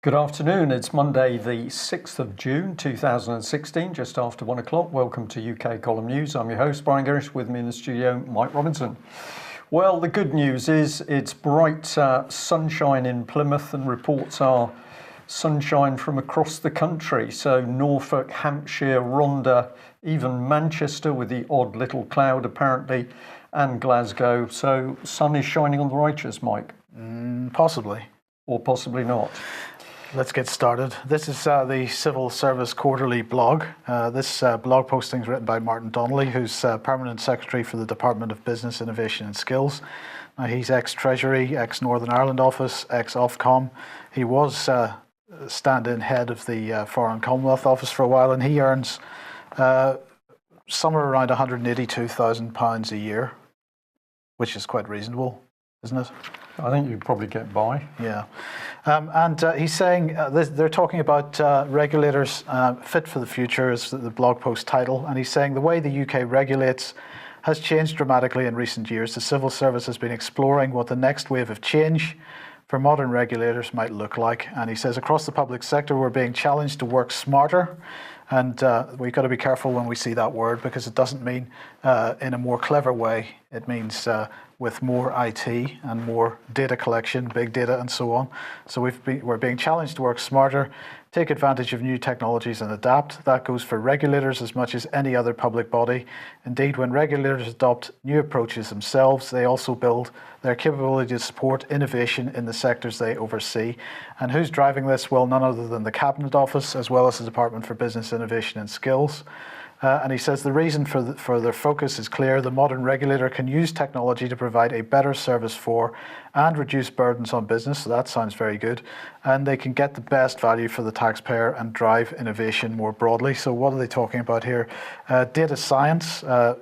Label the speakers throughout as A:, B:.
A: Good afternoon. It's Monday, the 6th of June 2016, just after 1 o'clock. Welcome to UK Column News. I'm your host, Brian Gerrish. With me in the studio, Mike Robinson. Well, the good news is it's bright sunshine in Plymouth, and reports are sunshine from across the country. So Norfolk, Hampshire, Rhondda, even Manchester with the odd little cloud apparently, and Glasgow. So sun is shining on the righteous, Mike.
B: Possibly.
A: Or possibly not.
B: Let's get started. This is the Civil Service Quarterly blog. This blog posting is written by Martin Donnelly, who's Permanent Secretary for the Department of Business, Innovation and Skills. He's ex-Treasury, ex-Northern Ireland Office, ex-Ofcom. He was stand-in head of the Foreign Commonwealth Office for a while, and he earns somewhere around £182,000 a year, which is quite reasonable, isn't it?
A: I think you'd probably get by.
B: Yeah. And he's saying, they're talking about regulators fit for the future is the blog post title. And he's saying the way the UK regulates has changed dramatically in recent years. The civil service has been exploring what the next wave of change for modern regulators might look like. And he says across the public sector, we're being challenged to work smarter. And we've got to be careful when we see that word, because it doesn't mean in a more clever way. It means with more IT and more data collection, big data and so on. So we're being challenged to work smarter, take advantage of new technologies and adapt. That goes for regulators as much as any other public body. Indeed, when regulators adopt new approaches themselves, they also build their capability to support innovation in the sectors they oversee. And who's driving this? Well, none other than the Cabinet Office, as well as the Department for Business, Innovation and Skills. And he says the reason for their focus is clear. The modern regulator can use technology to provide a better service for and reduce burdens on business. So that sounds very good. And they can get the best value for the taxpayer and drive innovation more broadly. So what are they talking about here? Data science. So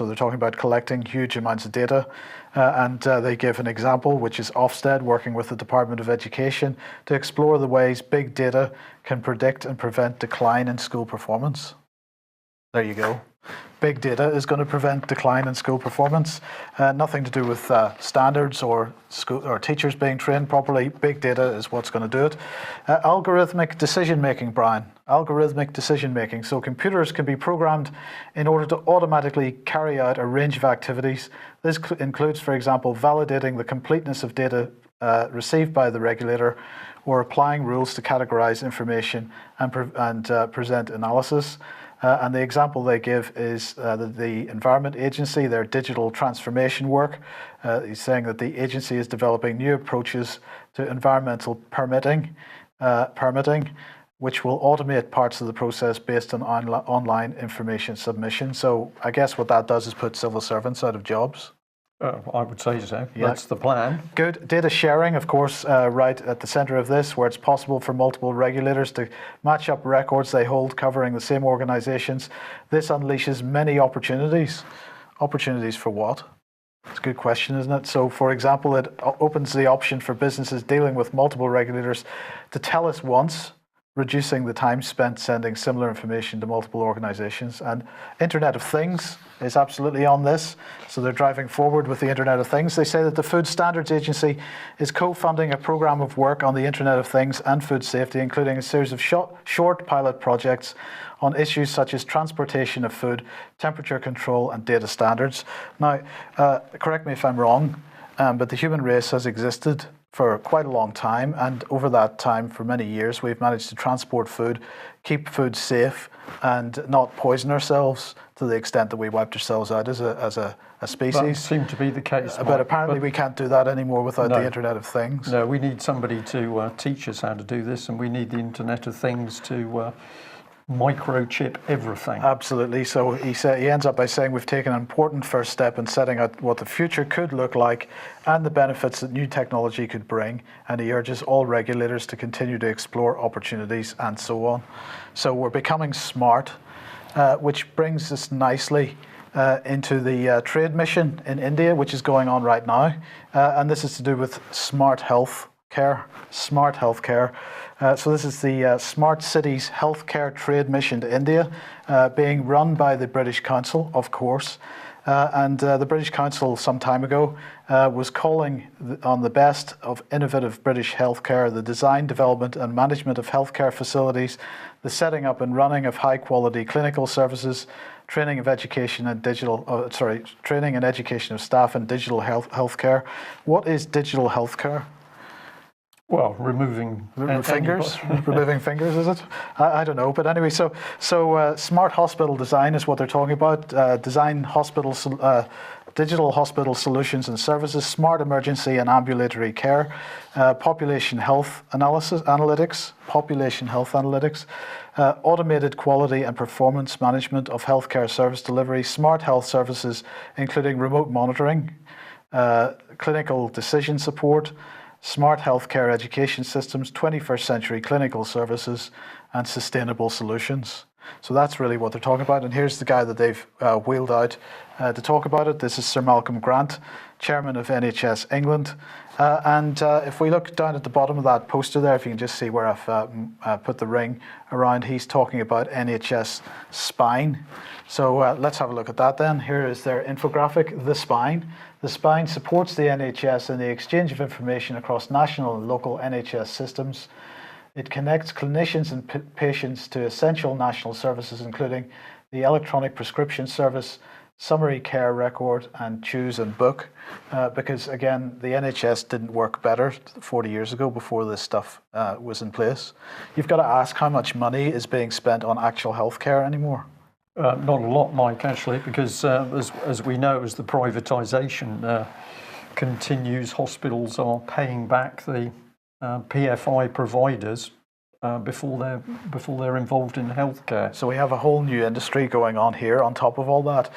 B: they're talking about collecting huge amounts of data. And they give an example, which is Ofsted working with the Department of Education to explore the ways big data can predict and prevent decline in school performance. There you go. Big data is going to prevent decline in school performance. Nothing to do with standards or school or teachers being trained properly. Big data is what's going to do it. Algorithmic decision making, Brian. Algorithmic decision making. So computers can be programmed in order to automatically carry out a range of activities. This includes, for example, validating the completeness of data received by the regulator, or applying rules to categorize information and present analysis. And the example they give is the Environment Agency, their digital transformation work. He's saying that the agency is developing new approaches to environmental permitting, which will automate parts of the process based on online information submission. So I guess what that does is put civil servants out of jobs.
A: I would say so.
B: Yeah.
A: That's the plan.
B: Good. Data sharing, of course, right at the centre of this, where it's possible for multiple regulators to match up records they hold covering the same organisations. This unleashes many opportunities. Opportunities for what? It's a good question, isn't it? So, for example, it opens the option for businesses dealing with multiple regulators to tell us once, reducing the time spent sending similar information to multiple organisations. And Internet of Things is absolutely on this. So they're driving forward with the Internet of Things. They say that the Food Standards Agency is co-funding a programme of work on the Internet of Things and food safety, including a series of short pilot projects on issues such as transportation of food, temperature control and data standards. Now, correct me if I'm wrong, but the human race has existed for quite a long time, and over that time, for many years, we've managed to transport food, keep food safe, and not poison ourselves to the extent that we wiped ourselves out as a species.
A: That seemed to be the case.
B: But apparently we can't do that anymore without the Internet of Things.
A: No, we need somebody to teach us how to do this, and we need the Internet of Things to microchip everything.
B: Absolutely. So he ends up by saying we've taken an important first step in setting out what the future could look like and the benefits that new technology could bring. And he urges all regulators to continue to explore opportunities and so on. So we're becoming smart, which brings us nicely into the trade mission in India, which is going on right now. And this is to do with smart healthcare. So this is the Smart Cities Healthcare Trade Mission to India, being run by the British Council, of course. And the British Council some time ago was calling on the best of innovative British healthcare, the design, development and management of healthcare facilities, the setting up and running of high quality clinical services, training and education of staff in digital healthcare. What is digital healthcare?
A: Well, removing
B: fingers, removing fingers, is it? I don't know, but anyway, so smart hospital design is what they're talking about. Design digital hospital solutions and services, smart emergency and ambulatory care, population health analytics, automated quality and performance management of healthcare service delivery, smart health services, including remote monitoring, clinical decision support, smart healthcare education systems, 21st century clinical services, and sustainable solutions. So that's really what they're talking about. And here's the guy that they've wheeled out to talk about it. This is Sir Malcolm Grant, chairman of NHS England. And if we look down at the bottom of that poster there, if you can just see where I've put the ring around, he's talking about NHS Spine. So let's have a look at that then. Here is their infographic, The Spine. The Spine supports the NHS in the exchange of information across national and local NHS systems. It connects clinicians and patients to essential national services, including the electronic prescription service, summary care record, and choose and book. Because again, the NHS didn't work better 40 years ago before this stuff was in place. You've got to ask how much money is being spent on actual healthcare anymore.
A: Not a lot, Mike, actually, because as we know, as the privatisation continues, hospitals are paying back the PFI providers before they're involved in healthcare.
B: So we have a whole new industry going on here on top of all that.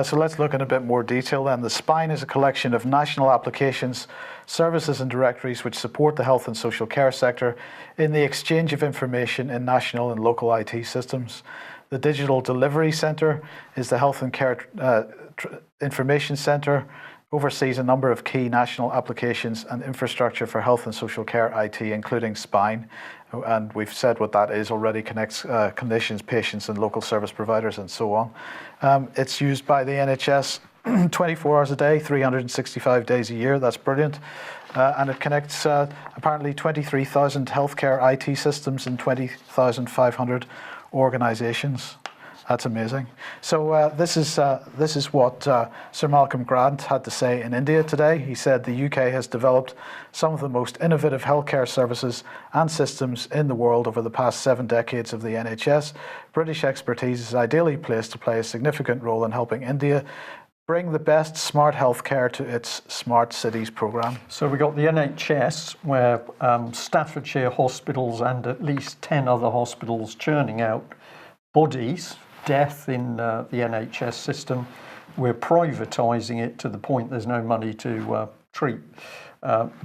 B: So let's look in a bit more detail then. The Spine is a collection of national applications, services and directories which support the health and social care sector in the exchange of information in national and local IT systems. The Digital Delivery Centre is the Health and Care Information Centre, oversees a number of key national applications and infrastructure for health and social care IT, including Spine. And we've said what that is already, connects clinicians, patients and local service providers and so on. It's used by the NHS 24 hours a day, 365 days a year. That's brilliant. And it connects apparently 23,000 healthcare IT systems in 20,500 organisations. That's amazing. So this is what Sir Malcolm Grant had to say in India today. He said the UK has developed some of the most innovative healthcare services and systems in the world over the past 7 decades of the NHS. British expertise is ideally placed to play a significant role in helping India bring the best smart healthcare to its Smart Cities programme.
A: So we got the NHS, where Staffordshire hospitals and at least 10 other hospitals churning out bodies, death in the NHS system. We're privatising it to the point there's no money to treat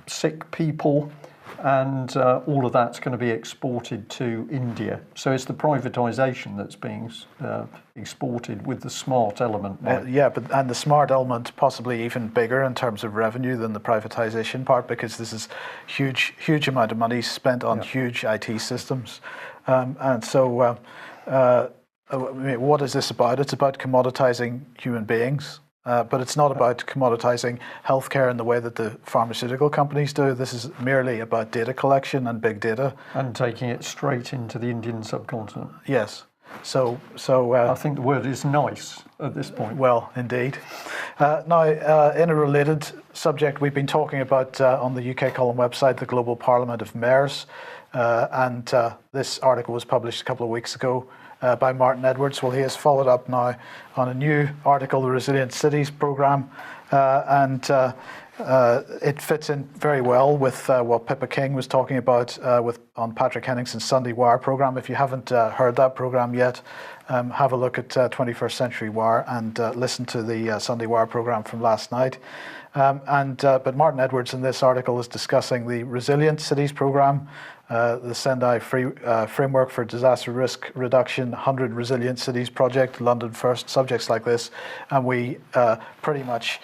A: sick people, and all of that's going to be exported to India. So it's the privatisation that's being exported with the smart element.
B: And the smart element possibly even bigger in terms of revenue than the privatisation part, because this is huge amount of money spent on huge IT systems. And so what is this about? It's about commoditising human beings. But it's not about commoditising healthcare in the way that the pharmaceutical companies do. This is merely about data collection and big data.
A: And taking it straight into the Indian subcontinent.
B: Yes. So
A: I think the word is nice at this point.
B: Well, indeed. Now, in a related subject, we've been talking about on the UK Column website, the Global Parliament of Mayors. And this article was published a couple of weeks ago by Martin Edwards. Well, he has followed up now on a new article, the Resilient Cities Programme, and it fits in very well with what Pippa King was talking about on Patrick Henningson's Sunday Wire programme. If you haven't heard that programme yet, have a look at 21st Century Wire and listen to the Sunday Wire programme from last night. But Martin Edwards in this article is discussing the Resilient Cities Programme, the Sendai Framework for Disaster Risk Reduction, 100 Resilient Cities Project, London First, subjects like this. And we pretty much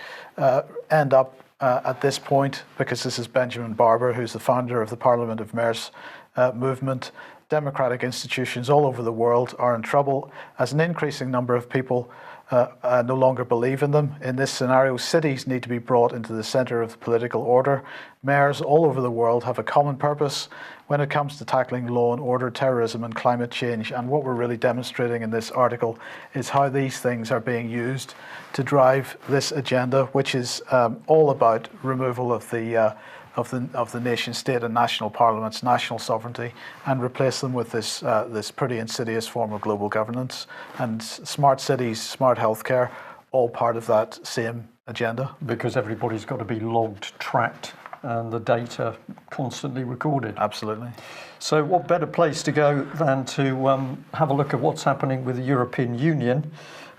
B: end up at this point, because this is Benjamin Barber, who's the founder of the Parliament of Mayors movement, democratic institutions all over the world are in trouble as an increasing number of people no longer believe in them. In this scenario, cities need to be brought into the center of the political order. Mayors all over the world have a common purpose when it comes to tackling law and order, terrorism and climate change. And what we're really demonstrating in this article is how these things are being used to drive this agenda, which is all about removal of the nation state and national parliaments, national sovereignty, and replace them with this pretty insidious form of global governance. And smart cities, smart healthcare, all part of that same agenda.
A: Because everybody's got to be logged, tracked, and the data constantly recorded.
B: Absolutely.
A: So what better place to go than to have a look at what's happening with the European Union.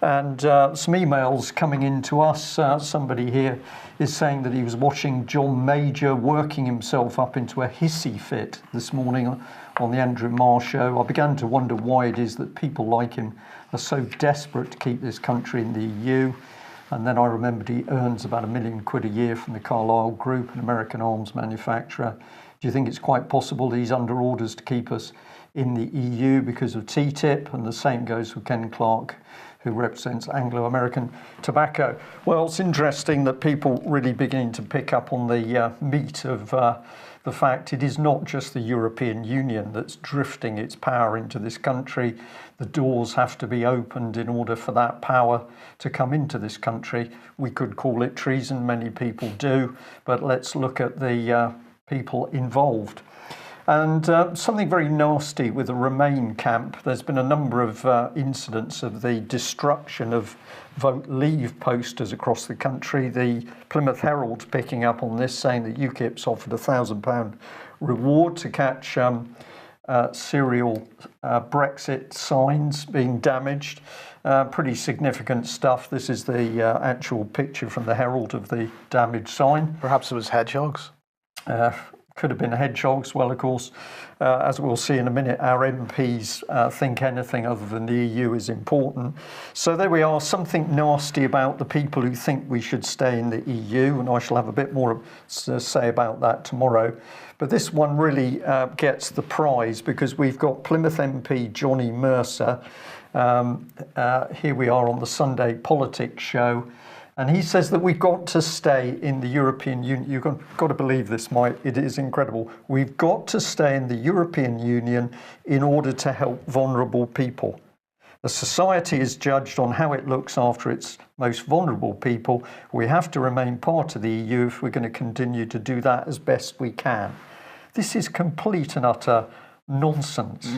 A: And some emails coming in to us. Somebody here is saying that he was watching John Major working himself up into a hissy fit this morning on the Andrew Marr show. I began to wonder why it is that people like him are so desperate to keep this country in the EU. And then I remembered he earns about £1 million a year from the Carlyle Group, an American arms manufacturer. Do you think it's quite possible that he's under orders to keep us in the EU because of TTIP? And the same goes for Ken Clark, who represents Anglo-American Tobacco. Well, it's interesting that people really beginning to pick up on the meat of the fact it is not just the European Union that's drifting its power into this country. The doors have to be opened in order for that power to come into this country. We could call it treason, many people do, but let's look at the people involved. And something very nasty with the Remain camp. There's been a number of incidents of the destruction of Vote Leave posters across the country. The Plymouth Herald's picking up on this, saying that UKIP's offered £1,000 reward to catch serial Brexit signs being damaged. Pretty significant stuff. This is the actual picture from the Herald of the damaged sign.
B: Perhaps it was hedgehogs.
A: Could have been hedgehogs. Well, of course, as we'll see in a minute, our MPs think anything other than the EU is important. So there we are, something nasty about the people who think we should stay in the EU, and I shall have a bit more to say about that tomorrow. But this one really gets the prize because we've got Plymouth MP Johnny Mercer. Here we are on the Sunday Politics show. And he says that we've got to stay in the European Union. You've got to believe this, Mike. It is incredible. We've got to stay in the European Union in order to help vulnerable people. The society is judged on how it looks after its most vulnerable people. We have to remain part of the EU if we're going to continue to do that as best we can. This is complete and utter nonsense.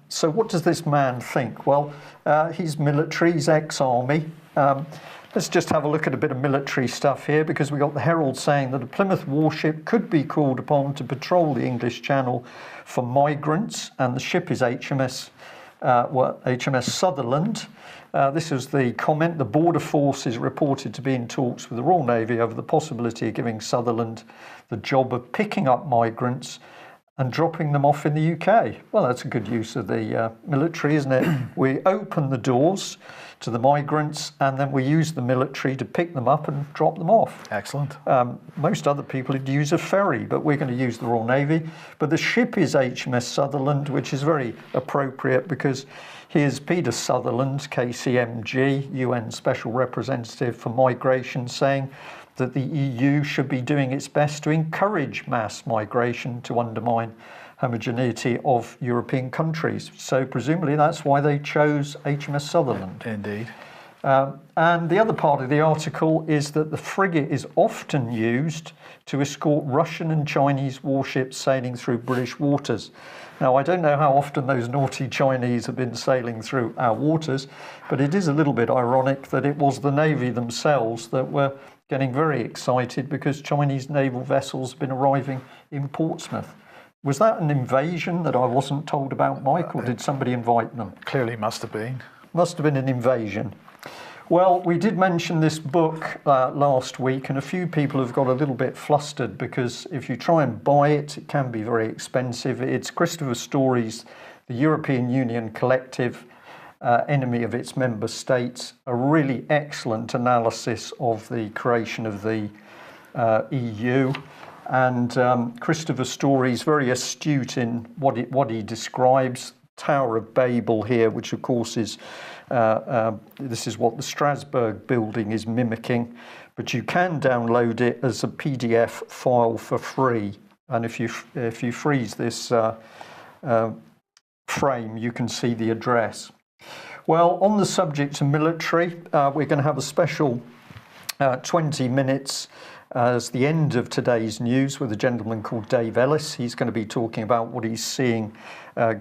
A: So what does this man think? Well, he's military, he's ex-army. Let's just have a look at a bit of military stuff here, because we got the Herald saying that a Plymouth warship could be called upon to patrol the English Channel for migrants, and the ship is HMS Sutherland. This is the comment. The Border Force is reported to be in talks with the Royal Navy over the possibility of giving Sutherland the job of picking up migrants and dropping them off in the UK. Well, that's a good use of the military, isn't it? We open the doors to the migrants and then we use the military to pick them up and drop them off.
B: Excellent.
A: Most other people would use a ferry, but we're going to use the Royal Navy. But the ship is HMS Sutherland, which is very appropriate because here's Peter Sutherland, KCMG, UN Special Representative for Migration, saying that the EU should be doing its best to encourage mass migration to undermine homogeneity of European countries. So presumably that's why they chose HMS Sutherland.
B: Indeed.
A: And the other part of the article is that the frigate is often used to escort Russian and Chinese warships sailing through British waters. Now, I don't know how often those naughty Chinese have been sailing through our waters, but it is a little bit ironic that it was the Navy themselves that were getting very excited because Chinese naval vessels have been arriving in Portsmouth. Was that an invasion that I wasn't told about, Mike, or did somebody invite them?
B: Clearly must have been.
A: Must have been an invasion. Well, we did mention this book last week, and a few people have got a little bit flustered because if you try and buy it, it can be very expensive. It's Christopher Story's The European Union Collective, Enemy of Its Member States, a really excellent analysis of the creation of the EU. And Christopher Story is very astute in what he describes. Tower of Babel here, which of course is, this is what the Strasbourg building is mimicking, but you can download it as a PDF file for free. And if you freeze this frame, you can see the address. Well, on the subject of military, we're going to have a special 20 minutes as the end of today's news with a gentleman called David Ellis. He's going to be talking about what he's seeing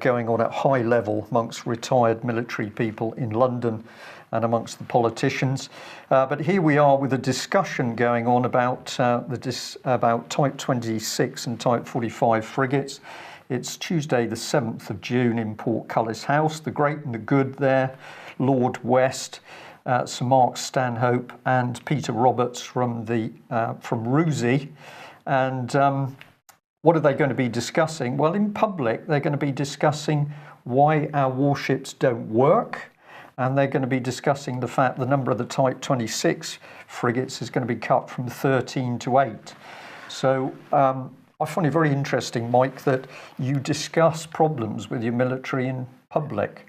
A: going on at high level amongst retired military people in London and amongst the politicians. But here we are with a discussion going on about about Type 26 and Type 45 frigates. It's Tuesday the 7th of June in Portcullis House. The great and the good there, Lord West, Sir Mark Stanhope and Peter Roberts from RUSI. And what are they going to be discussing? Well, in public, they're going to be discussing why our warships don't work. And they're going to be discussing the fact the number of the Type 26 frigates is going to be cut from 13 to 8. So I find it very interesting, Mike, that you discuss problems with your military in public.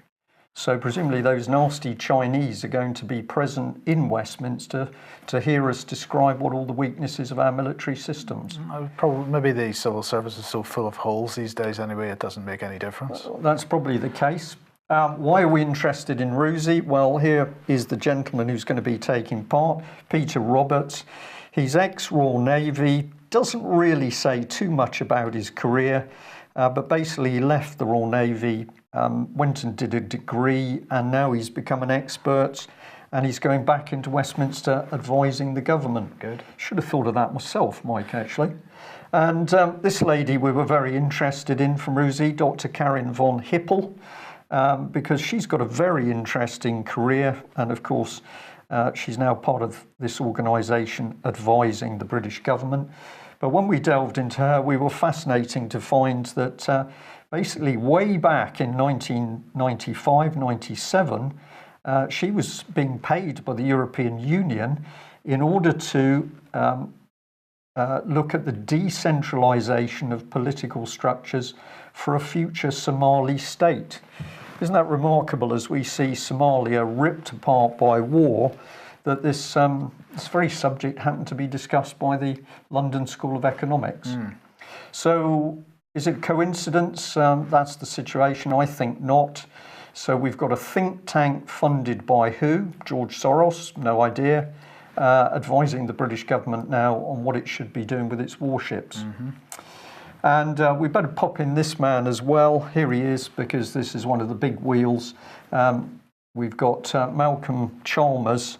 A: So presumably those nasty Chinese are going to be present in Westminster to hear us describe what all the weaknesses of our military systems.
B: Probably, maybe the civil service is so full of holes these days anyway, it doesn't make any difference.
A: That's probably the case. Why are we interested in RUSI? Well, here is the gentleman who's going to be taking part, Peter Roberts. He's ex-Royal Navy, doesn't really say too much about his career, but basically he left the Royal Navy, went and did a degree, and now he's become an expert, and he's going back into Westminster advising the government.
B: Good.
A: Should have thought of that myself, Mike, actually. And this lady we were very interested in from RUSI, Dr. Karin von Hippel, because she's got a very interesting career, and of course she's now part of this organisation advising the British government. But when we delved into her, we were fascinating to find that basically way back in 1995-97, she was being paid by the European Union in order to look at the decentralisation of political structures for a future Somali state. Isn't that remarkable, as we see Somalia ripped apart by war, that this very subject happened to be discussed by the London School of Economics. So is it coincidence? That's the situation. I think not. So we've got a think tank funded by who? George Soros? No idea. Advising the British government now on what it should be doing with its warships. And we better pop in this man as well. Here he is, because this is one of the big wheels. We've got Malcolm Chalmers,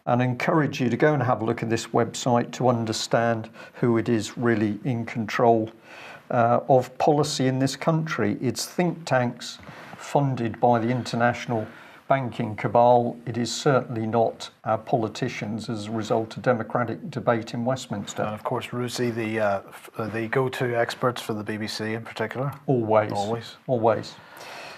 A: and I encourage you to go and have a look at this website to understand who it is really in control of policy in this country. It's think tanks funded by the international banking cabal. It is certainly not our politicians as a result of democratic debate in Westminster.
B: And of course, RUSI, the go-to experts for the BBC in particular.
A: Always.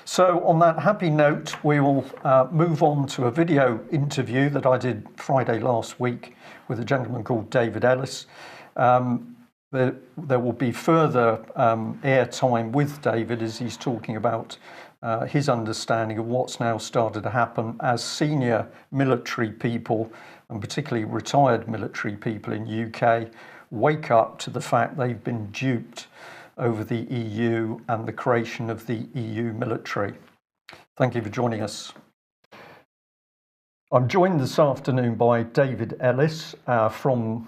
A: So on that happy note, we will move on to a video interview that I did Friday last week with a gentleman called David Ellis. There will be further airtime with David as he's talking about his understanding of what's now started to happen as senior military people, and particularly retired military people in UK, wake up to the fact they've been duped over the EU and the creation of the EU military. Thank you for joining us. I'm joined this afternoon by David Ellis from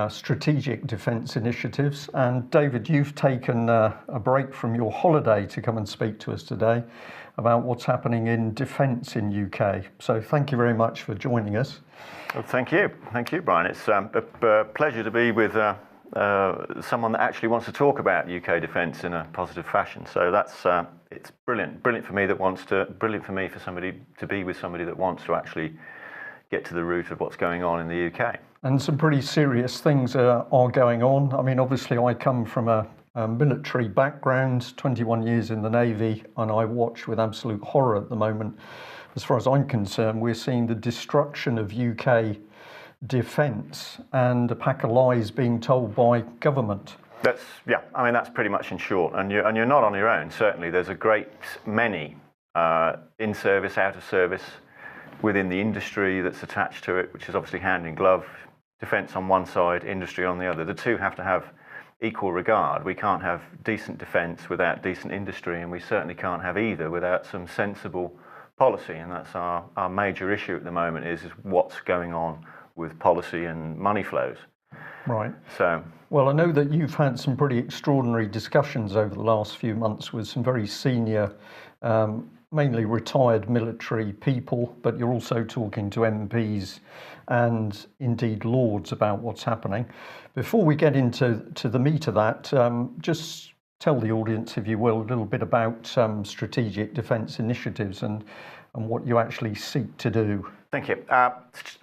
A: Strategic Defence Initiatives. And David, you've taken a break from your holiday to come and speak to us today about what's happening in defence in UK. So thank you very much for joining us.
C: Well, thank you, Brian. It's a pleasure to be with someone that actually wants to talk about UK defence in a positive fashion. So that's it's brilliant for me for somebody to be with somebody that wants to actually get to the root of what's going on in the UK.
A: And some pretty serious things are going on. I mean, obviously, I come from a military background, 21 years in the Navy, and I watch with absolute horror at the moment. As far as I'm concerned, we're seeing the destruction of UK defence and a pack of lies being told by government.
C: I mean, that's pretty much in short. And you're not on your own. Certainly, there's a great many in service, out of service, within the industry that's attached to it, which is obviously hand in glove, defence on one side, industry on the other. The two have to have equal regard. We can't have decent defence without decent industry, and we certainly can't have either without some sensible policy. And that's our major issue at the moment is what's going on with policy and money flows.
A: Right.
C: So,
A: well, I know that you've had some pretty extraordinary discussions over the last few months with some very senior, mainly retired military people, but you're also talking to MPs and indeed Lords about what's happening. Before we get into the meat of that, just tell the audience, if you will, a little bit about strategic defence initiatives and what you actually seek to do.
C: Thank you.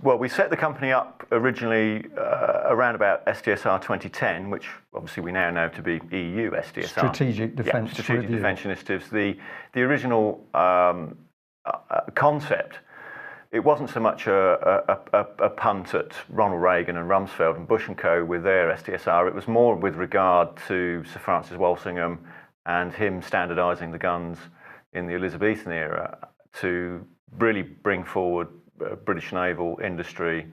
C: Well, we set the company up originally around about SDSR 2010, which obviously we now know to be EU SDSR.
A: Strategic Defence
C: Strategic
A: Review.
C: Defence Initiatives. The original concept, it wasn't so much a punt at Ronald Reagan and Rumsfeld and Bush and Co. with their SDSR. It was more with regard to Sir Francis Walsingham and him standardising the guns in the Elizabethan era to really bring forward British naval industry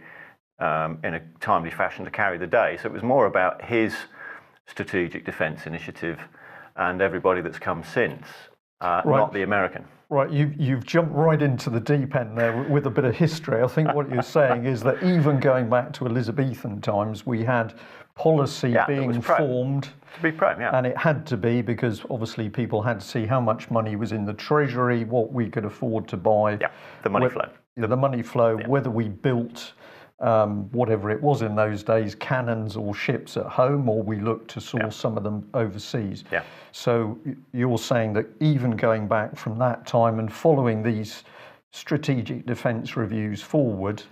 C: in a timely fashion to carry the day. So it was more about his strategic defence initiative and everybody that's come since, not the American.
A: Right, you've jumped right into the deep end there with a bit of history. I think what you're saying is that even going back to Elizabethan times, we had policy being formed.
C: To be pro, yeah.
A: And it had to be because obviously people had to see how much money was in the treasury, what we could afford to buy.
C: Yeah, the money flow.
A: The money flow, whether we built whatever it was in those days, cannons or ships at home, or we looked to source some of them overseas.
C: Yeah.
A: So you're saying that even going back from that time and following these strategic defence reviews forward,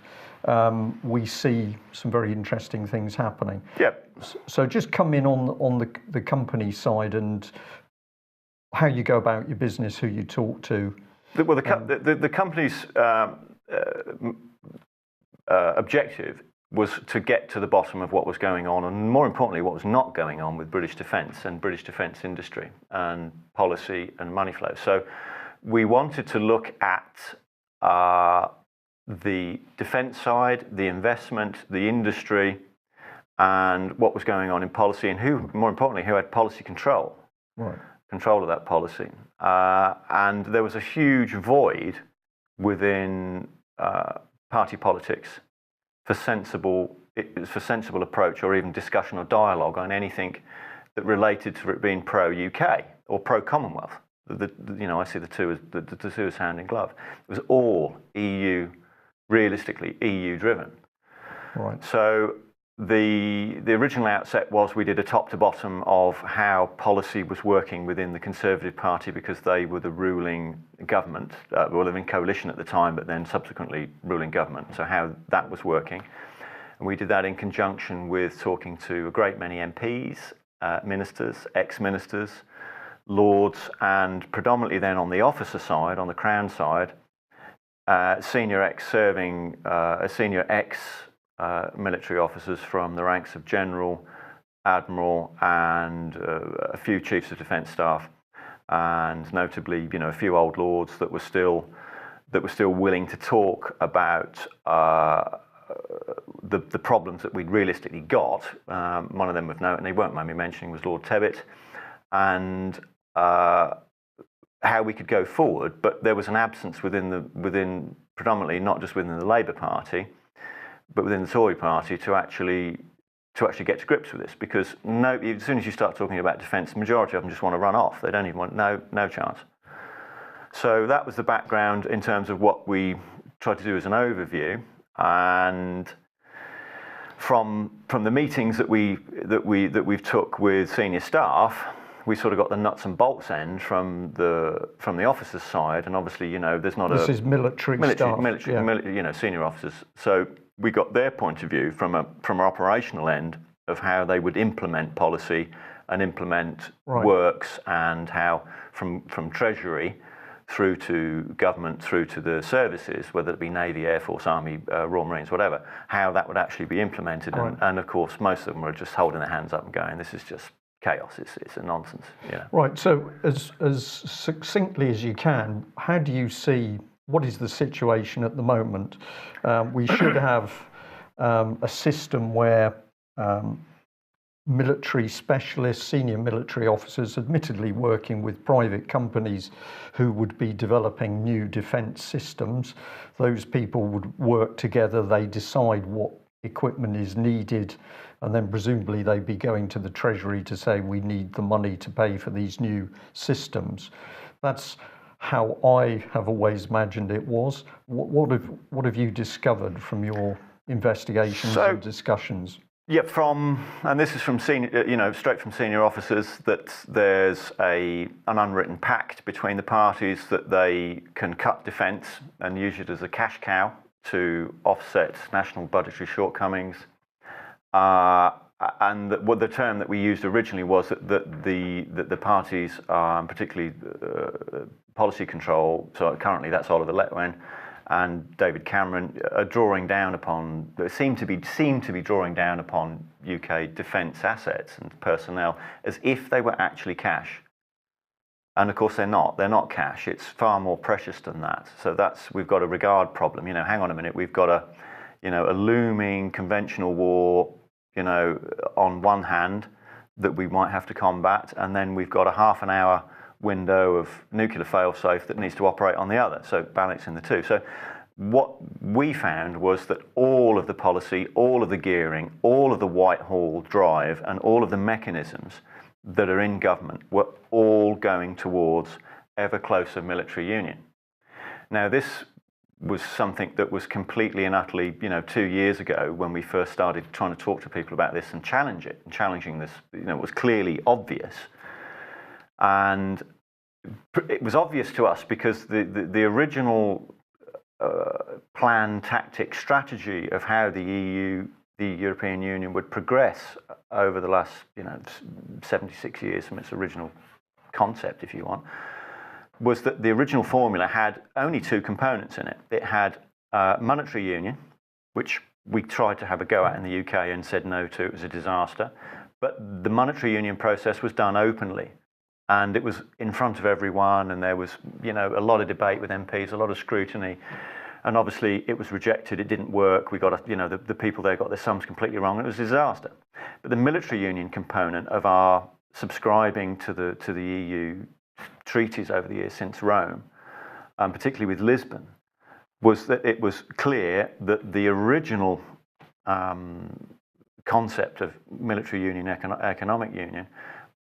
A: we see some very interesting things happening.
C: Yeah.
A: So just come in on the company side and how you go about your business, who you talk to.
C: Well, the company's objective was to get to the bottom of what was going on, and more importantly, what was not going on with British defence and British defence industry and policy and money flow. So we wanted to look at the defence side, the investment, the industry, and what was going on in policy, and who, more importantly, who had policy control.
A: Right.
C: Control of that policy. And there was a huge void within party politics for sensible approach or even discussion or dialogue on anything that related to it being pro-UK or pro-Commonwealth. I see the two as hand in glove. It was all EU, realistically EU driven.
A: Right.
C: So the original outset was we did a top to bottom of how policy was working within the Conservative Party because they were the ruling government, in coalition at the time, but then subsequently ruling government. So how that was working. And we did that in conjunction with talking to a great many MPs, ministers, ex-ministers, Lords, and predominantly then on the officer side, on the Crown side, senior military officers from the ranks of general, admiral, and a few chiefs of defence staff, and notably, a few old lords that were still willing to talk about the problems that we'd realistically got. One of them of note, and they won't mind me mentioning, was Lord Tebbit, and how we could go forward. But there was an absence within predominantly not just within the Labour Party, but within the Tory Party to actually get to grips with this, because as soon as you start talking about defence, the majority of them just want to run off. They don't even want no chance. So that was the background in terms of what we tried to do as an overview, and from the meetings that we've took with senior staff, we sort of got the nuts and bolts end from the officers' side, and obviously there's not
A: this is military staff,
C: senior officers. So we got their point of view from our operational end of how they would implement policy and implement works, and how from Treasury through to government, through to the services, whether it be Navy, Air Force, Army, Royal Marines, whatever, how that would actually be implemented. And of course, most of them were just holding their hands up and going, this is just chaos. It's a nonsense. Yeah.
A: Right. So, as succinctly as you can, how do you see what is the situation at the moment? We should have a system where military specialists, senior military officers, admittedly working with private companies who would be developing new defence systems. Those people would work together, they decide what equipment is needed, and then presumably they'd be going to the Treasury to say we need the money to pay for these new systems. That's how I have always imagined it was. What have you discovered from your investigations and discussions?
C: Yeah, and this is from senior, straight from senior officers, that there's an unwritten pact between the parties that they can cut defence and use it as a cash cow to offset national budgetary shortcomings. And the term that we used originally was that the parties, particularly policy control, so currently that's Oliver Letwin and David Cameron, are seem to be drawing down upon UK defence assets and personnel as if they were actually cash. And of course they're not. They're not cash. It's far more precious than that. So we've got a regard problem. Hang on a minute. We've got a looming conventional war, on one hand that we might have to combat, and then we've got a half an hour window of nuclear failsafe that needs to operate on the other, so balancing the two. So what we found was that all of the policy, all of the gearing, all of the Whitehall drive, and all of the mechanisms that are in government were all going towards ever closer military union. Now, this was something that was completely and utterly, 2 years ago when we first started trying to talk to people about this and challenge it. And challenging this, was clearly obvious. And it was obvious to us because the original plan, tactic, strategy of how the European Union would progress over the last 76 years from its original concept, if you want, was that the original formula had only two components in it. It had monetary union, which we tried to have a go at in the UK and said no to. It was a disaster. But the monetary union process was done openly, and it was in front of everyone, and there was a lot of debate with MPs, a lot of scrutiny, and obviously it was rejected. It didn't work. We got the people there got their sums completely wrong. It was a disaster. But the military union component of our subscribing to the EU treaties over the years since Rome, particularly with Lisbon, was that it was clear that the original concept of military union, economic union,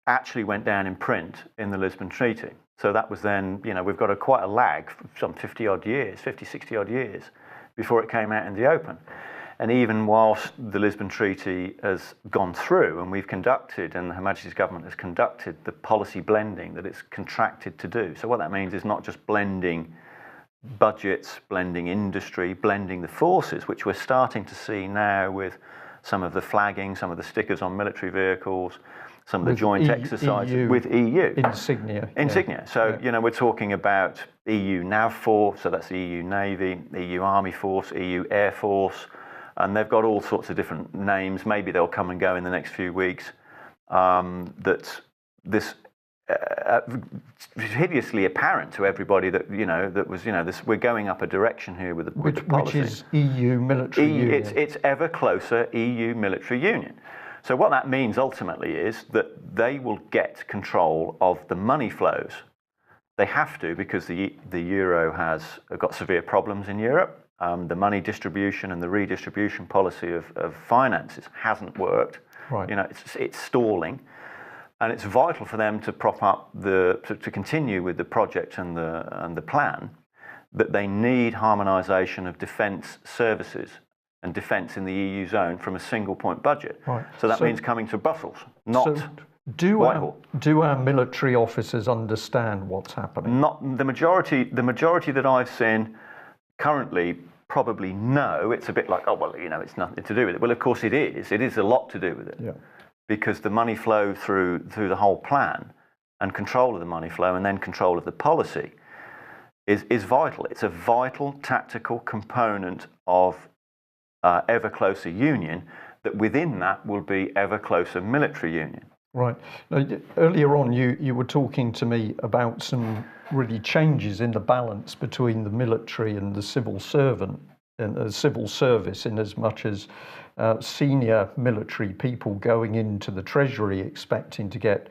C: actually went down in print in the Lisbon Treaty. So that was then, we've got quite a lag, some 60 odd years, before it came out in the open. And even whilst the Lisbon Treaty has gone through and we've conducted, and Her Majesty's government has conducted the policy blending that it's contracted to do. So what that means is not just blending budgets, blending industry, blending the forces, which we're starting to see now with some of the flagging, some of the stickers on military vehicles, some of the joint exercises with EU.
A: Insignia.
C: Yeah. So, we're talking about EU NAV Force, so that's the EU Navy, EU Army Force, EU Air Force, and they've got all sorts of different names. Maybe they'll come and go in the next few weeks. That this hideously apparent to everybody that this, we're going up a direction here with the policy.
A: Which is EU military union.
C: It's ever closer EU military union. So what that means ultimately is that they will get control of the money flows. They have to, because the euro has got severe problems in Europe. The money distribution and the redistribution policy of finances hasn't worked.
A: Right.
C: It's stalling, and it's vital for them to prop up to continue with the project and the plan, that they need harmonisation of defence services and defence in the EU zone from a single point budget.
A: Right.
C: So that means coming to Brussels, not Whitehall.
A: Do our military officers understand what's happening?
C: Not the majority. The majority that I've seen currently probably no. It's a bit like, it's nothing to do with it. Well, of course it is. It is a lot to do with it.
A: Yeah.
C: Because the money flow through the whole plan, and control of the money flow, and then control of the policy is vital. It's a vital tactical component of ever closer union, that within that will be ever closer military union.
A: Right. Now, earlier on, you were talking to me about some really changes in the balance between the military and the civil servant and the civil service, in as much as senior military people going into the Treasury expecting to get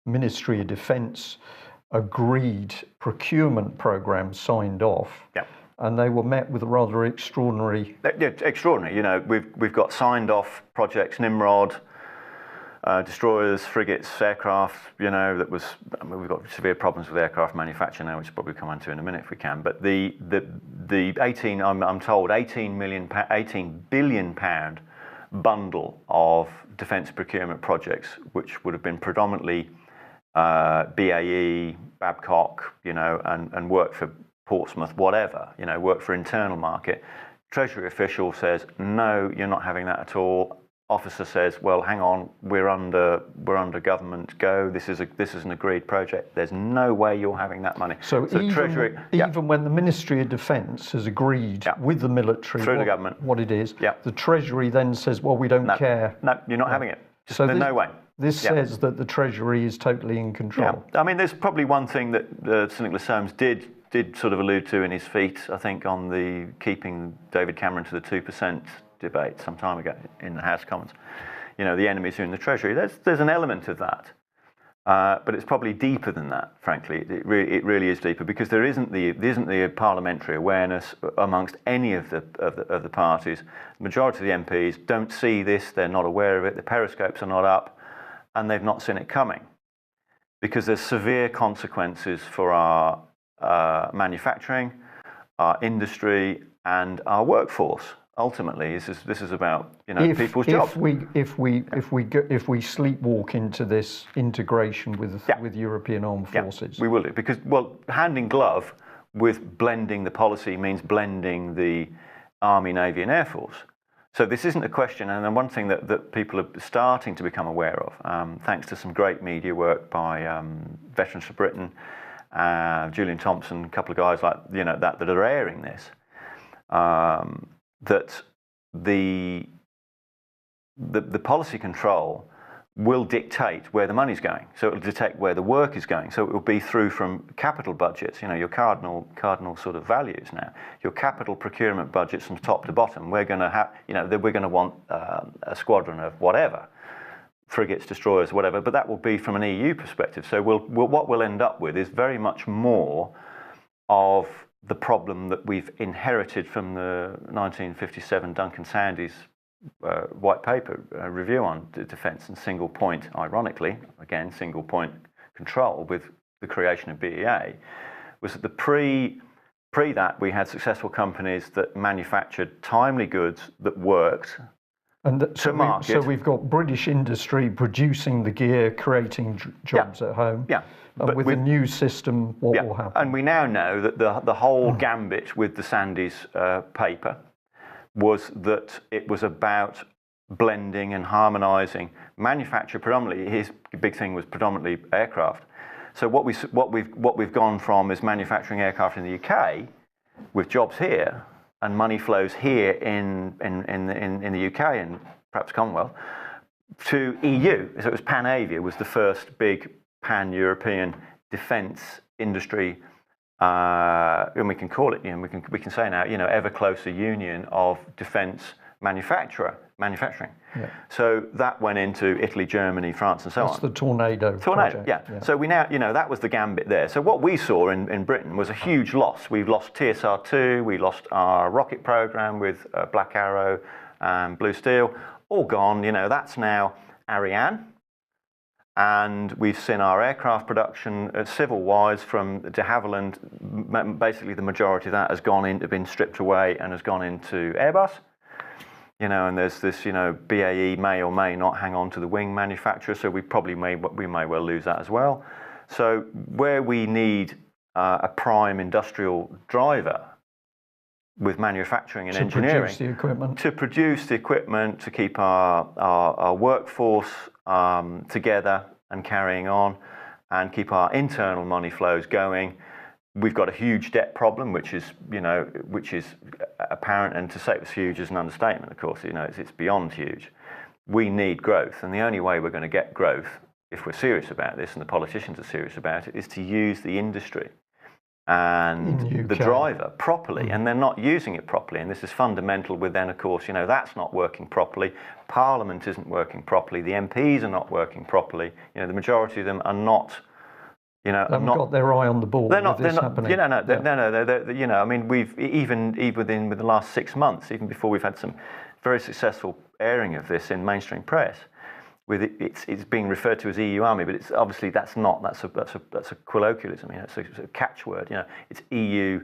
A: Ministry of Defence agreed procurement programs signed off.
C: Yeah.
A: And they were met with a rather extraordinary.
C: Yeah, extraordinary. You know, we've got signed off projects, Nimrod, destroyers, frigates, aircraft. You know, we've got severe problems with aircraft manufacture now, which we'll probably come on to in a minute if we can. But the 18, I'm told, 18 billion pound bundle of defence procurement projects, which would have been predominantly BAE, Babcock, you know, and work for Portsmouth, whatever, you know, work for internal market. Treasury official says, no, you're not having that at all. Officer says, well, hang on, we're under government go. This is an agreed project. There's no way you're having that money.
A: So even,
C: Treasury,
A: even when the Ministry of Defence has agreed with the military
C: through the government
A: what it is, the Treasury then says, well, we don't care.
C: No, you're not having it.
A: So
C: there's no way.
A: This says that the Treasury is totally in control.
C: I mean, there's probably one thing that Sir Nicholas Soames did sort of allude to in his feat, I think, on the keeping David Cameron to the 2% debate some time ago in the House of Commons. You know, the enemies are in the Treasury. There's an element of that, but it's probably deeper than that. Frankly, it really is deeper, because there isn't the parliamentary awareness amongst any of the parties. The majority of the MPs don't see this. They're not aware of it. The periscopes are not up, and they've not seen it coming, because there's severe consequences for our manufacturing, our industry, and our workforce. Ultimately, this is about, you know, people's jobs.
A: If we sleepwalk into this integration with European armed forces,
C: we will do, because, well, hand in glove with blending the policy means blending the Army, Navy, and Air Force. So this isn't a question, and then one thing that people are starting to become aware of, thanks to some great media work by Veterans for Britain, Julian Thompson, a couple of guys like, you know, that are airing this. That the policy control will dictate where the money's going. So it will dictate where the work is going. So it will be through from capital budgets, you know, your cardinal sort of values now. Your capital procurement budgets from top to bottom. We're going to have, you know, we're going to want a squadron of whatever, frigates, destroyers, whatever. But that will be from an EU perspective. So what we'll end up with is very much more of the problem that we've inherited from the 1957 Duncan Sandys white paper review on defence and single point, ironically, again, single point control with the creation of BEA, was that the pre that we had successful companies that manufactured timely goods that worked to market.
A: So we've got British industry producing the gear, creating jobs at home.
C: Yeah.
A: But with the new system, what will happen?
C: And we now know that the whole gambit with the Sandys paper was that it was about blending and harmonising manufacture. Predominantly, his big thing was predominantly aircraft. So what we've gone from is manufacturing aircraft in the UK with jobs here and money flows here in the UK and perhaps Commonwealth to EU. So it was Pan-Avia was the first big pan-European defence industry, and we can call it, you know, we can say now, you know, ever closer union of defence manufacturing. Yeah. So that went into Italy, Germany, France, and so on.
A: That's the Tornado project.
C: Yeah. So we now, you know, that was the gambit there. So what we saw in Britain was a huge loss. We've lost TSR2, we lost our rocket programme with Black Arrow and Blue Steel, all gone. You know, that's now Ariane. And we've seen our aircraft production, civil-wise, from de Havilland, basically the majority of that has been stripped away and has gone into Airbus. You know, and there's this, you know, BAE may or may not hang on to the wing manufacturer, so we may well lose that as well. So where we need a prime industrial driver with manufacturing and engineering to produce the equipment, to keep our workforce together and carrying on, and keep our internal money flows going. We've got a huge debt problem, which is apparent, and to say it was huge is an understatement. Of course, you know, it's beyond huge. we need growth, and the only way we're going to get growth, if we're serious about this and the politicians are serious about it, is to use the industry and the driver properly, and they're not using it properly, and this is fundamental. With then, of course, that's not working properly. Parliament isn't working properly. The MPs are not working properly. The majority of them are not.
A: They haven't got their eye on the ball.
C: They're not.
A: Happening.
C: No. I mean, we've even within the last 6 months, even before we've had some very successful airing of this in mainstream press. With it's being referred to as EU army, but it's obviously that's a colloquialism. It's a catchword. It's EU,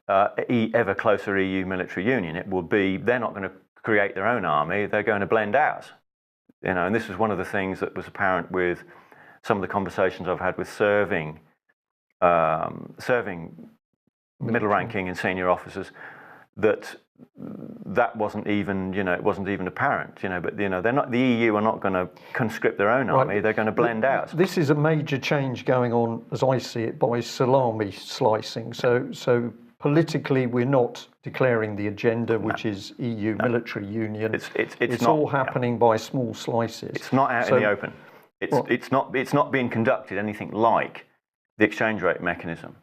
C: ever closer EU military union. It will be. They're not going to create their own army. They're going to blend ours. And this was one of the things that was apparent with some of the conversations I've had with serving middle-ranking and senior officers, that wasn't even apparent, but they're not. The EU are not going to conscript their own army. They're going to blend out.
A: This is a major change going on, as I see it, by salami slicing. So politically, we're not declaring the agenda, which is EU military union. It's all happening by small slices.
C: It's not out in the open. It's not being conducted anything like the exchange rate mechanism.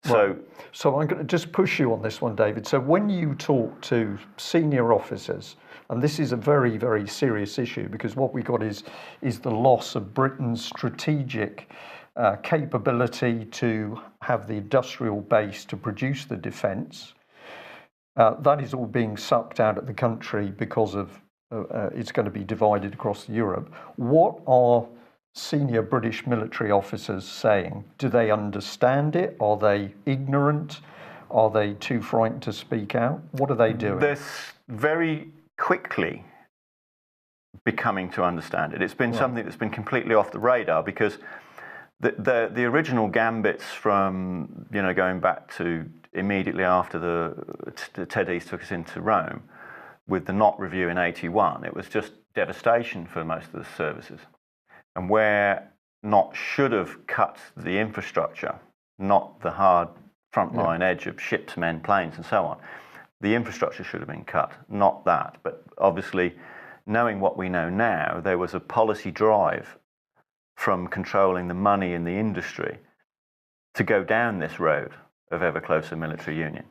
C: So
A: I'm going to just push you on this one, David. So when you talk to senior officers, and this is a very, very serious issue, because what we got is the loss of Britain's strategic capability to have the industrial base to produce the defence. That is all being sucked out of the country because of it's going to be divided across Europe. What are senior British military officers saying? Do they understand it? Are they ignorant? Are they too frightened to speak out? What are they doing?
C: They're very quickly becoming to understand it. It's been something that's been completely off the radar, because the original gambits from going back to immediately after the Ted East took us into Rome with the Knott Review in '81, it was just devastation for most of the services. And where Knott should have cut the infrastructure, not the hard frontline edge of ships, men, planes, and so on, the infrastructure should have been cut, not that. But obviously, knowing what we know now, there was a policy drive from controlling the money in the industry to go down this road of ever closer military union.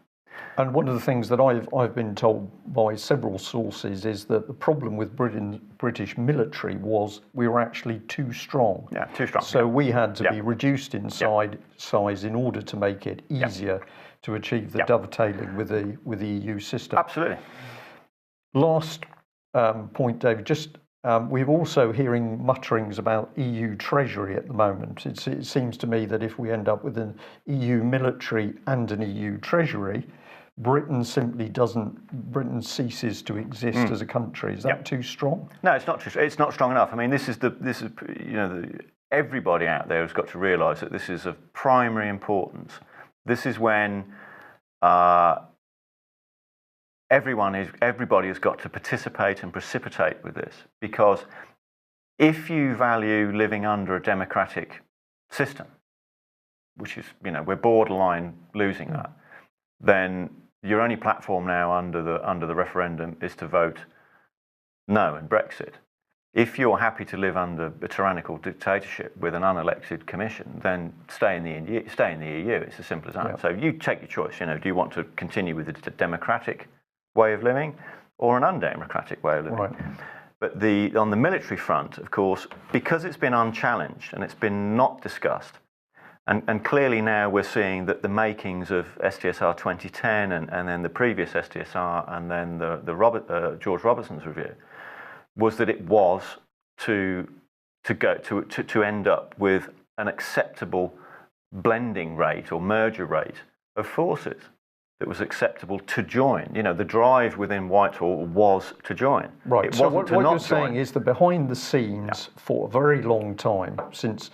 A: And one of the things that I've been told by several sources is that the problem with British military was we were actually too strong.
C: Yeah, too strong.
A: So we had to be reduced in size in order to make it easier to achieve the dovetailing with the EU system.
C: Absolutely.
A: Last point, David. Just we're also hearing mutterings about EU Treasury at the moment. It seems to me that if we end up with an EU military and an EU Treasury, Britain ceases to exist as a country. Is that too strong?
C: No, it's not too. It's not strong enough. I mean, everybody out there has got to realise that this is of primary importance. This is when everybody has got to participate and precipitate with this, because if you value living under a democratic system, which is, we're borderline losing that, then your only platform now under the referendum is to vote no in Brexit. If you're happy to live under a tyrannical dictatorship with an unelected commission, then stay in the EU. It's as simple as that. So you take your choice. Do you want to continue with a democratic way of living or an undemocratic way of living?
A: Right.
C: But on the military front, of course, because it's been unchallenged and it's been not discussed, and clearly now we're seeing that the makings of SDSR 2010 and then the previous SDSR and then the George Robertson's review was that it was to end up with an acceptable blending rate or merger rate of forces that was acceptable to join. The drive within Whitehall was to join.
A: Right.
C: It
A: so
C: wasn't
A: what
C: to not
A: you're saying
C: join.
A: is that behind the scenes for a very long time, since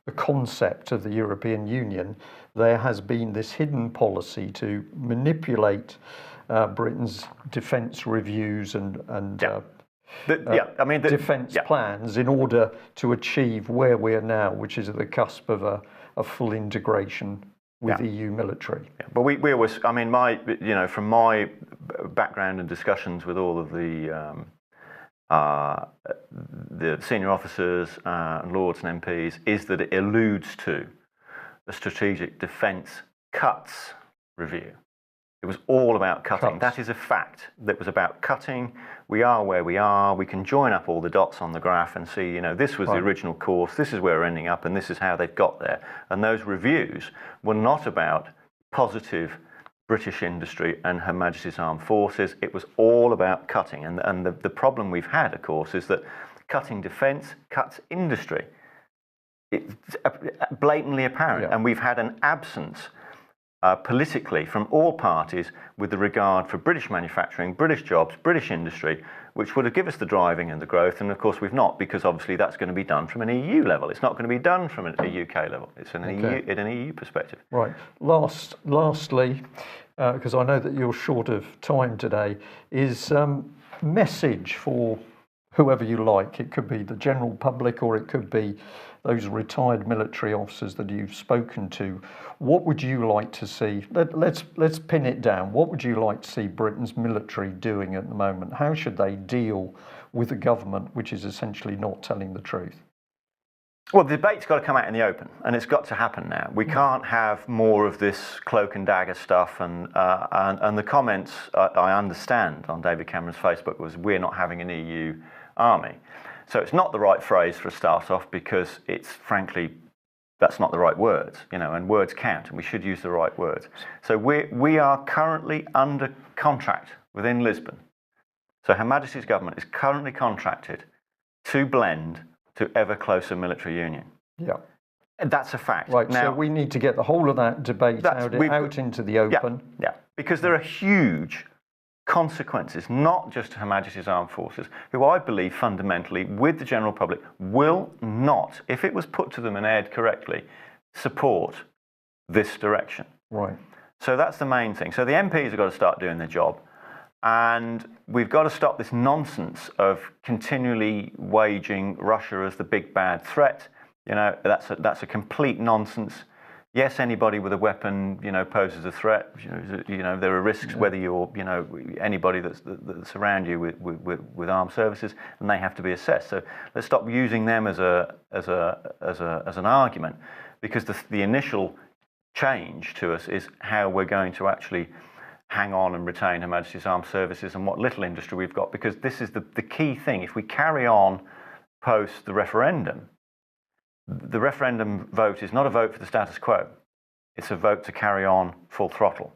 A: the concept of the European Union, there has been this hidden policy to manipulate Britain's defence reviews and defence plans in order to achieve where we are now, which is at the cusp of a full integration with EU military.
C: Yeah. But we always, from my background and discussions with all of the the senior officers, lords and MPs, is that it alludes to the Strategic Defence Cuts Review. It was all about cutting. That is a fact. That was about cutting. We are where we are. We can join up all the dots on the graph and see, you know, this was the original course, this is where we're ending up, and this is how they've got there. And those reviews were not about positive British industry and Her Majesty's Armed Forces. It was all about cutting. And the problem we've had, of course, is that cutting defence cuts industry. It's blatantly apparent.
A: Yeah.
C: And we've had an absence politically from all parties with the regard for British manufacturing, British jobs, British industry, which would have given us the driving and the growth. And of course we've not, because obviously that's going to be done from an EU level. It's not going to be done from a UK level. It's in an EU perspective.
A: Right. Lastly, because I know that you're short of time today, is message for whoever you like. It could be the general public, or it could be those retired military officers that you've spoken to. What would you like to see? Let's pin it down. What would you like to see Britain's military doing at the moment? How should they deal with a government which is essentially not telling the truth?
C: Well, the debate's got to come out in the open, and it's got to happen now. We can't have more of this cloak and dagger stuff, and the comments I understand on David Cameron's Facebook was, we're not having an EU army. So it's not the right phrase for a start off, because it's frankly, that's not the right words, you know, and words count, and we should use the right words. So we are currently under contract within Lisbon. So Her Majesty's government is currently contracted to blend to ever closer military union.
A: Yeah.
C: And that's a fact.
A: Right,
C: now,
A: so we need to get the whole of that debate out into the open.
C: Yeah, because there are huge consequences, not just to Her Majesty's Armed Forces, who I believe fundamentally, with the general public, will not, if it was put to them and aired correctly, support this direction.
A: Right.
C: So that's the main thing. So the MPs have got to start doing their job, and we've got to stop this nonsense of continually waging Russia as the big bad threat. You know, that's a complete nonsense. Yes, anybody with a weapon, you know, poses a threat. You know, there are risks whether you're, you know, anybody that's around you with armed services, and they have to be assessed. So let's stop using them as an argument, because the initial change to us is how we're going to actually hang on and retain Her Majesty's Armed Services and what little industry we've got, because this is the key thing. If we carry on post the referendum vote is not a vote for the status quo. It's a vote to carry on full throttle.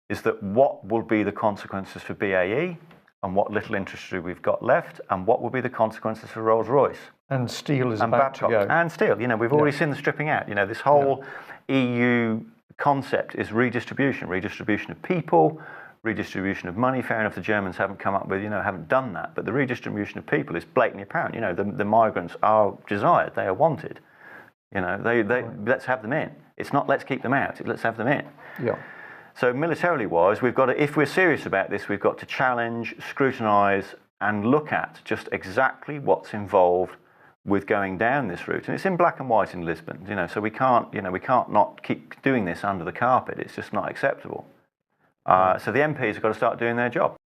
C: Is that what will be the consequences for BAE and what little industry we've got left, and what will be the consequences for Rolls-Royce?
A: And steel is about to go.
C: And steel, you know, we've already seen the stripping out. You know, this whole EU concept is redistribution of people, redistribution of money. Fair enough, the Germans haven't come up with, you know, haven't done that, but the redistribution of people is blatantly apparent. You know, the migrants are desired, they are wanted. You know, let's have them in. It's not let's keep them out, it's let's have them in.
A: Yeah.
C: So militarily wise, we've got to, if we're serious about this, we've got to challenge, scrutinise, and look at just exactly what's involved with going down this route. And it's in black and white in Lisbon, you know, so we can't not keep doing this under the carpet. It's just not acceptable. So the MPs have got to start doing their job.